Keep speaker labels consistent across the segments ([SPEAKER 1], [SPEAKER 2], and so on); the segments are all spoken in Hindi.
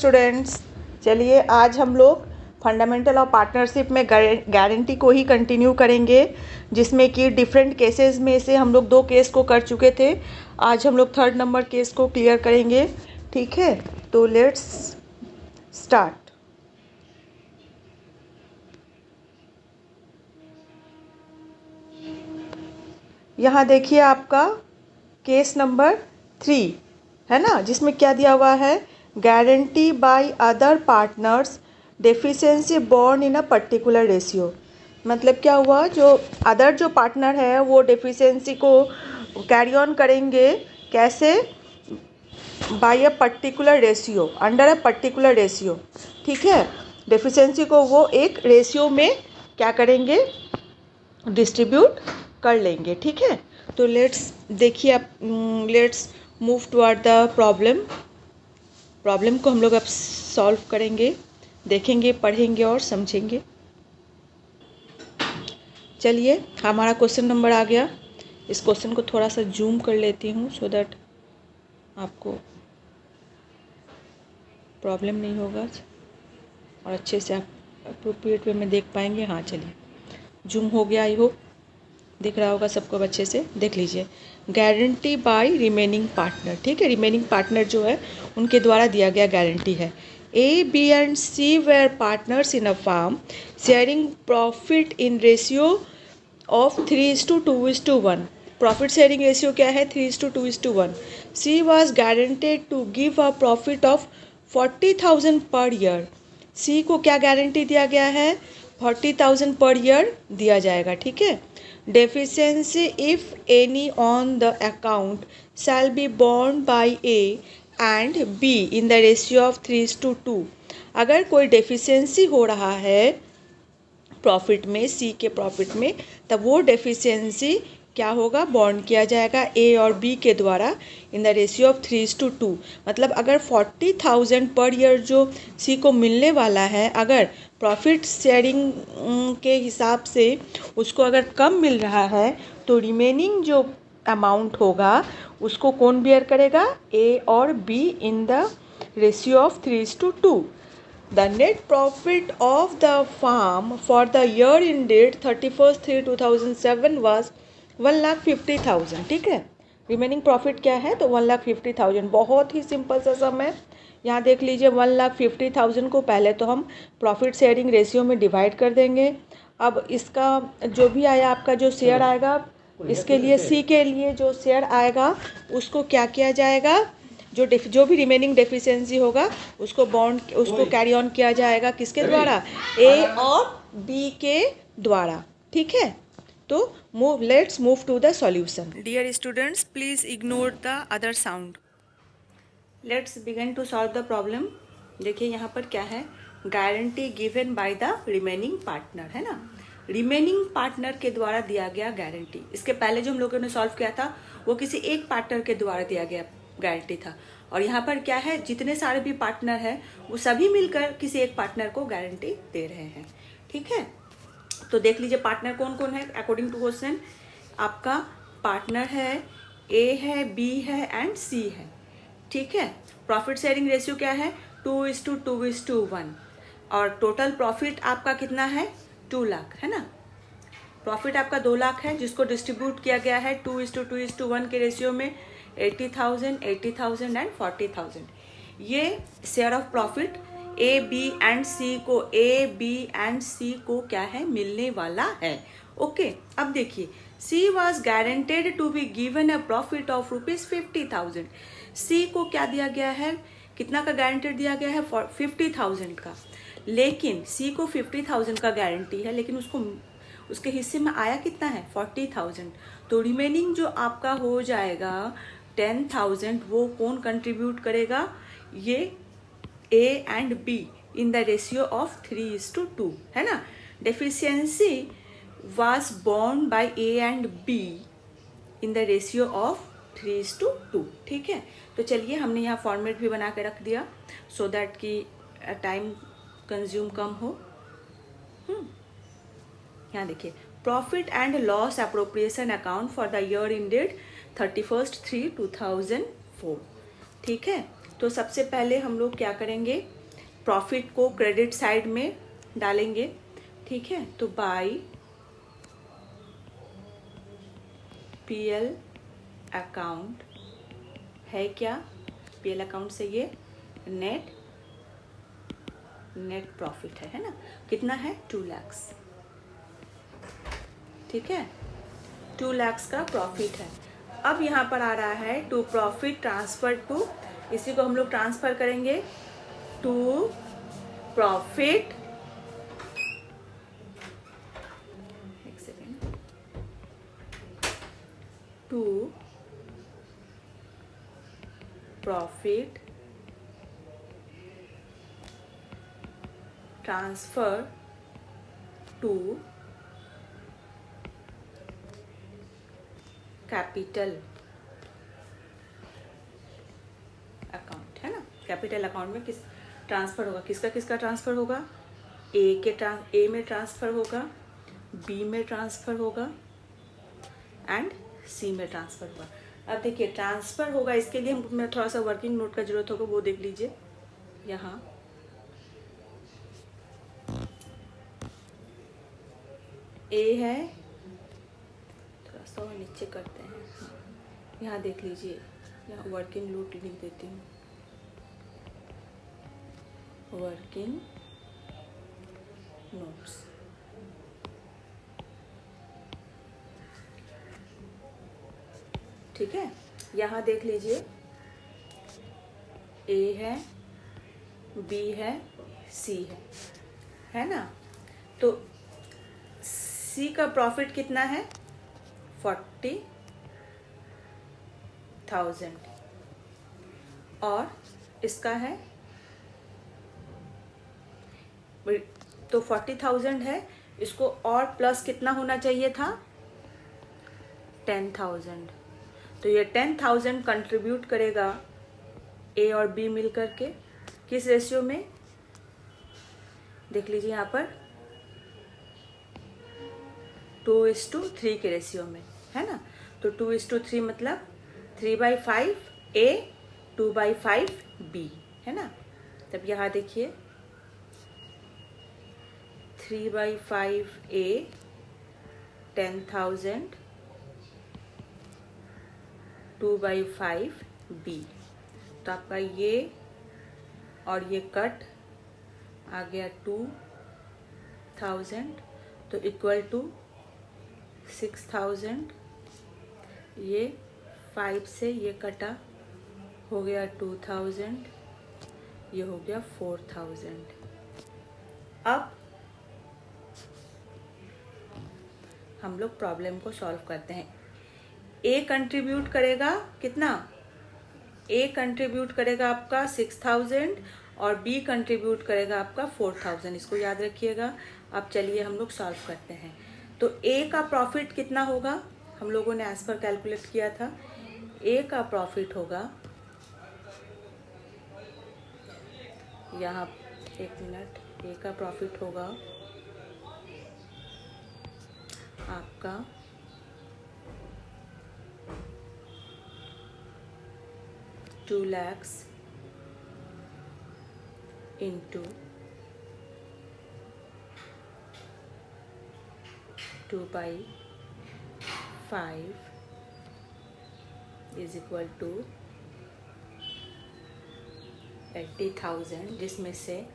[SPEAKER 1] स्टूडेंट्स, चलिए आज हम लोग फंडामेंटल ऑफ पार्टनरशिप में गारंटी को ही कंटिन्यू करेंगे, जिसमें कि डिफरेंट केसेस में से हम लोग 2 केस को कर चुके थे। आज हम लोग 3rd नंबर केस को क्लियर करेंगे। ठीक है, तो लेट्स स्टार्ट। यहाँ देखिए आपका केस नंबर 3 है ना, जिसमें क्या दिया हुआ है, guarantee by other partners deficiency born in a particular ratio. मतलब क्या हुआ, जो अदर जो पार्टनर है वो डेफिशिएंसी को कैरी ऑन करेंगे, कैसे, by a particular ratio, under a particular ratio. ठीक है, डेफिशिएंसी को वो एक रेशियो में क्या करेंगे, डिस्ट्रीब्यूट कर लेंगे। ठीक है, तो लेट्स देखिए आप, let's move toward the problem को हम लोग अब सॉल्व करेंगे, देखेंगे, पढ़ेंगे और समझेंगे। चलिए, हमारा क्वेश्चन नंबर आ गया। इस क्वेश्चन को थोड़ा सा जूम कर लेती हूँ सो दैट आपको प्रॉब्लम नहीं होगा और अच्छे से आप अप्रोप्रिएट वे में देख पाएंगे। हाँ, चलिए, जूम हो गया। आई होप दिख रहा होगा सबको, अच्छे से देख लीजिए। Guarantee bye remaining partner. ठीक है, रिमेनिंग पार्टनर जो है उनके द्वारा दिया गया गारंटी है। A, B and C were partners in a firm sharing profit in ratio of 3:2:1। Profit sharing ratio क्या है, 3:2:1। C was guaranteed to give a profit of 40,000 per year. सी को क्या गारंटी दिया गया है, 40,000 पर ईयर दिया जाएगा। ठीक है, deficiency if any on the account shall be borne by A and B in the ratio of 3:2। अगर कोई डेफिशिएंसी हो रहा है प्रॉफिट में, सी के प्रॉफिट में, तब वो डेफिशिएंसी क्या होगा, बॉन्ड किया जाएगा ए और बी के द्वारा इन द रेशियो ऑफ 3:2। मतलब अगर 40,000 पर ईयर जो सी को मिलने वाला है, अगर प्रॉफिट शेयरिंग के हिसाब से उसको अगर कम मिल रहा है, तो रिमेनिंग जो अमाउंट होगा उसको कौन बियर करेगा, ए और B in the ratio of 3:2। The net profit of the farm for the year ended 31/3/2007 was 1,50,000। ठीक है, रिमेनिंग प्रॉफिट क्या है, तो 1,50,000। बहुत ही सिंपल सा सम है। यहाँ देख लीजिए, 1,50,000 को पहले तो हम प्रॉफिट शेयरिंग रेशियो में डिवाइड कर देंगे। अब इसका जो भी आया, आपका जो शेयर आएगा, इसके लिए सी के लिए जो शेयर आएगा उसको क्या किया जाएगा, जो भी रिमेनिंग डेफिशिएंसी होगा उसको कैरी ऑन किया जाएगा, किसके द्वारा, ए और बी के द्वारा। ठीक है, तो let's move to the solution. Dear students, please ignore the other sound. Let's begin to solve the problem. देखिए यहाँ पर क्या है, guarantee given by the remaining partner, है ना, रिमेनिंग पार्टनर के द्वारा दिया गया गारंटी। इसके पहले जो हम लोगों ने सॉल्व किया था वो किसी एक पार्टनर के द्वारा दिया गया गारंटी था, और यहाँ पर क्या है, जितने सारे भी पार्टनर हैं वो सभी मिलकर किसी एक पार्टनर को गारंटी दे रहे हैं। ठीक है, तो देख लीजिए पार्टनर कौन कौन है अकॉर्डिंग टू क्वेश्चन। आपका पार्टनर है, ए है, बी है एंड सी है। ठीक है, प्रॉफिट शेयरिंग रेशियो क्या है, 2:2:1, और टोटल प्रॉफिट आपका कितना है, 2 लाख, है ना। प्रॉफिट आपका 2 लाख है, जिसको डिस्ट्रीब्यूट किया गया है 2:2:1 के रेशियो में 80,000, 80,000 एंड 40,000। ये share of profit A B and C को क्या है, मिलने वाला है। ओके, अब देखिए, C was guaranteed to be given a profit of ₹50,000। C को क्या दिया गया है, कितना का गारंटेड दिया गया है, 50,000 का। लेकिन सी को 50,000 का गारंटी है, लेकिन उसके हिस्से में आया कितना है, 40,000। तो रिमेनिंग जो आपका हो जाएगा 10,000, वो कौन कंट्रीब्यूट करेगा, ये A and B in the ratio of 3:2, है ना। Deficiency was borne by A and B in the ratio of 3:2। ठीक है, तो चलिए हमने यहाँ फॉर्मेट भी बना के रख दिया सो दैट कि टाइम कंज्यूम कम हो। यहाँ देखिए, profit and loss appropriation account for the year ended 31/3/2004। ठीक है, तो सबसे पहले हम लोग क्या करेंगे, प्रॉफिट को क्रेडिट साइड में डालेंगे, ठीक है। तो बाय पीएल अकाउंट है क्या, पीएल अकाउंट से ये नेट प्रॉफिट है ना, कितना है 2 लाख, ठीक है, 2 लाख का प्रॉफिट है। अब यहाँ पर आ रहा है टू प्रॉफिट ट्रांसफर टू, इसी को हम लोग ट्रांसफर करेंगे टू प्रॉफिट, एक second, to profit transfer to capital account, है ना। कैपिटल अकाउंट में किस ट्रांसफर होगा, किसका ट्रांसफर होगा, ए में ट्रांसफर होगा, बी में ट्रांसफर होगा एंड सी में ट्रांसफर होगा। अब देखिए ट्रांसफर होगा, इसके लिए हमें थोड़ा सा वर्किंग नोट का जरूरत होगा, वो देख लीजिए। यहाँ ए है, थोड़ा सा नीचे करते हैं, यहाँ देख लीजिए, यहाँ वर्किंग नोट लिख देती हूँ, वर्किंग नोट्स, ठीक है। यहाँ देख लीजिए ए है, बी है, सी है ना। तो सी का प्रॉफिट कितना है 40,000 और इसका है, तो 40,000 है, इसको और प्लस कितना होना चाहिए था 10,000। तो ये 10,000 कंट्रीब्यूट करेगा ए और बी मिल करके, किस रेशियो में, देख लीजिए यहाँ पर 2:3 के रेशियो में, है ना। तो 2:3 मतलब 3/5 ए 2/5 बी, है ना। तब यहाँ देखिए 3/5 ए 10,000, 2/5 बी, तो आपका ये और ये कट आ गया 2,000, तो इक्वल टू 6,000, ये 5 से ये कटा, हो गया 2,000, ये हो गया 4,000। अब हम लोग प्रॉब्लम को सॉल्व करते हैं। ए कंट्रीब्यूट करेगा कितना, ए कंट्रीब्यूट करेगा आपका 6,000 और बी कंट्रीब्यूट करेगा आपका 4,000, इसको याद रखिएगा। अब चलिए हम लोग सॉल्व करते हैं। तो ए का प्रॉफिट कितना होगा, हम लोगों ने एज पर कैलकुलेट किया था, ए का प्रॉफिट होगा, यहाँ एक मिनट, ए का प्रॉफिट होगा आपका 2 lakh into 2/5 is equal to 80,000, जिसमें से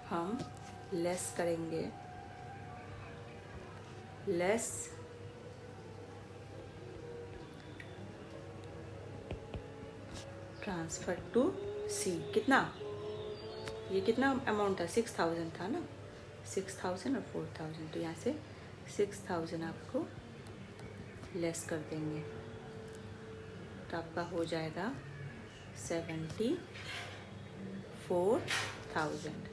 [SPEAKER 1] हम लेस करेंगे, लेस ट्रांसफर टू सी, कितना, ये कितना अमाउंट था 6,000 था ना, 6,000 और 4,000, तो यहाँ से 6,000 आपको लेस कर देंगे, तो आपका हो जाएगा 74,000।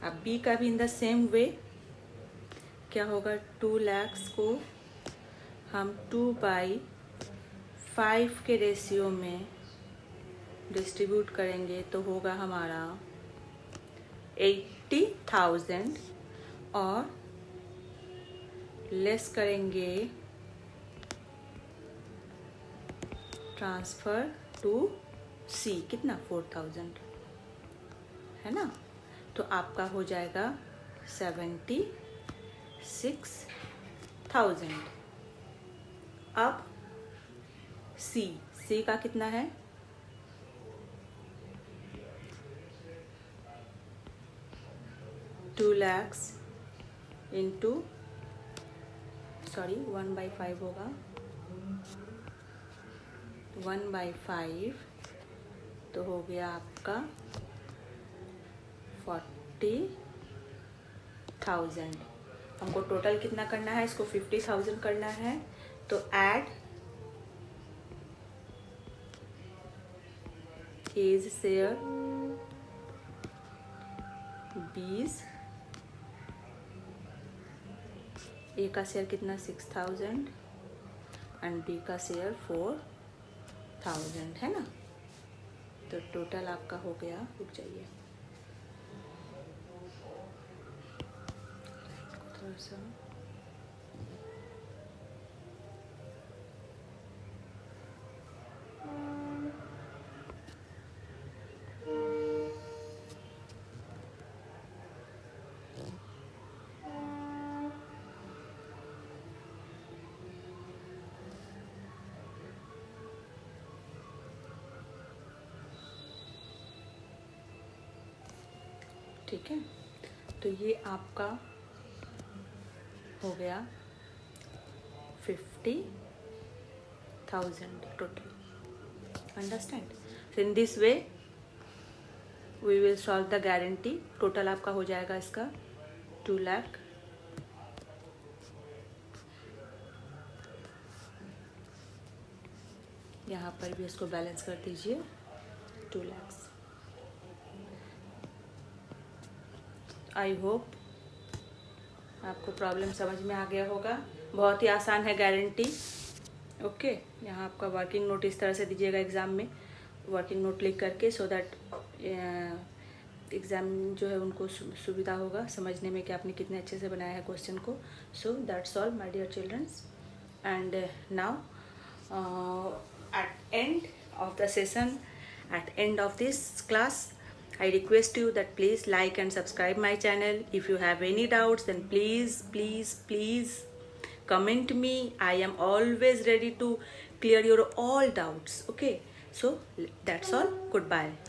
[SPEAKER 1] अब बी का भी इन द सेम वे क्या होगा, 2 लाख को हम 2/5 के रेशियो में डिस्ट्रीब्यूट करेंगे, तो होगा हमारा 80,000 और लेस करेंगे ट्रांसफ़र टू सी, कितना 4,000, है ना। तो आपका हो जाएगा 76,000। अब सी का कितना है, 2 lakhs इंटू 1/5 होगा, 1/5 तो हो गया आपका 40,000। हमको टोटल कितना करना है, इसको 50,000 करना है। तो ऐड एज शेयर 20, ए का शेयर कितना 6,000 एंड बी का शेयर 4,000 है ना। तो टोटल आपका हो गया, रुक जाइए थोड़ा सा, ठीक है। तो ये आपका हो गया 50,000 total, understand. So in this way we will solve the guarantee. Total आपका हो जाएगा इसका 2 लाख, यहाँ पर भी इसको बैलेंस कर दीजिए 2 lakhs। आई होप आपको प्रॉब्लम समझ में आ गया होगा। बहुत ही आसान है गारंटी। ओके, यहाँ आपका वर्किंग नोट इस तरह से दीजिएगा एग्ज़ाम में, वर्किंग नोट लिख करके, सो दैट एग्ज़ाम जो है उनको सुविधा होगा समझने में कि आपने कितने अच्छे से बनाया है क्वेश्चन को। So that's all my dear childrens, and now at end of the session, at end of this class, I request you that please like and subscribe my channel. If you have any doubts, then please comment me. I am always ready to clear your all doubts. Okay, so that's all. Goodbye.